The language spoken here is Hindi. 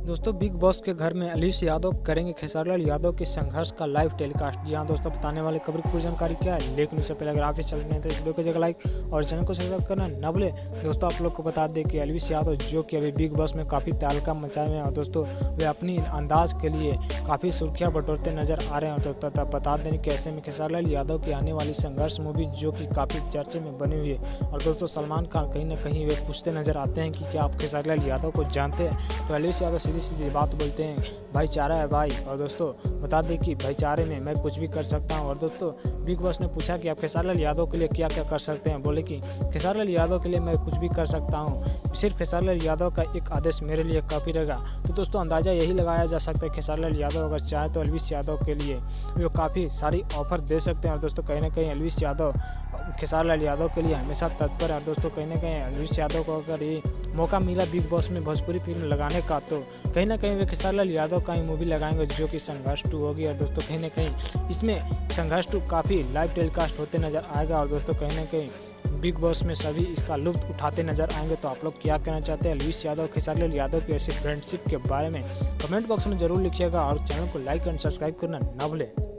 दोस्तों बिग बॉस के घर में अलीश यादव करेंगे खेसारी लाल यादव के संघर्ष का लाइव टेलीकास्ट। जी हाँ दोस्तों, बताने वाले खबर की पूरी जानकारी क्या है, लेकिन उससे पहले अगर आप इस चैनल में हैं तो इस वीडियो को जगह लाइक और चैनल को सब्सक्राइब करना न भूले। दोस्तों आप लोग को बता दें कि अलीश यादव जो कि अभी बिग बॉस में काफ़ी तहलका मचाए हुए हैं और दोस्तों वे अपनी अंदाज के लिए काफ़ी सुर्खियाँ बटोरते नजर आ रहे हैं। तो बता दें कि ऐसे में खेसारी लाल यादव की आने वाली संघर्ष मूवी जो कि काफ़ी चर्चे में बनी हुई है और दोस्तों सलमान खान कहीं ना कहीं वे पूछते नजर आते हैं कि क्या आप खेसारी लाल यादव को जानते हैं। तो अलीश यादव सीधी सीधी बात बोलते हैं, भाईचारा है भाई। और दोस्तों बता दें कि भाईचारे में मैं कुछ भी कर सकता हूं। और दोस्तों बिग बॉस ने पूछा कि आप खेसारी लाल यादव के लिए क्या क्या कर सकते हैं। बोले कि खेसारी लाल यादव के लिए मैं कुछ भी कर सकता हूं, सिर्फ खेसारी लाल यादव का एक आदेश मेरे लिए काफ़ी रहेगा। तो दोस्तों अंदाज़ा यही लगाया जा सकता है खेसारी लाल यादव अगर चाहे तो अलीश यादव के लिए वो काफ़ी सारी ऑफर दे सकते हैं। और दोस्तों कहीं ना कहीं अलीश यादव खेसारी लाल यादव के लिए हमेशा तत्पर है। और दोस्तों कहीं ना कहीं अलीश यादव को अगर ये मौका मिला बिग बॉस में भोजपुरी फिल्म लगाने का तो कहीं ना कहीं वे खेसारी लाल यादव का ही मूवी लगाएंगे जो कि संघर्ष 2 होगी। और दोस्तों कहीं ना कहीं इसमें संघर्ष 2 काफ़ी लाइव टेलीकास्ट होते नजर आएगा। और दोस्तों कहीं ना कहीं बिग बॉस में सभी इसका लुत्फ उठाते नजर आएंगे। तो आप लोग क्या कहना चाहते हैं अलीश यादव खेसारी लाल यादव की ऐसी फ्रेंडशिप के बारे में कमेंट बॉक्स में जरूर लिखिएगा और चैनल को लाइक एंड सब्सक्राइब करना ना भूलें।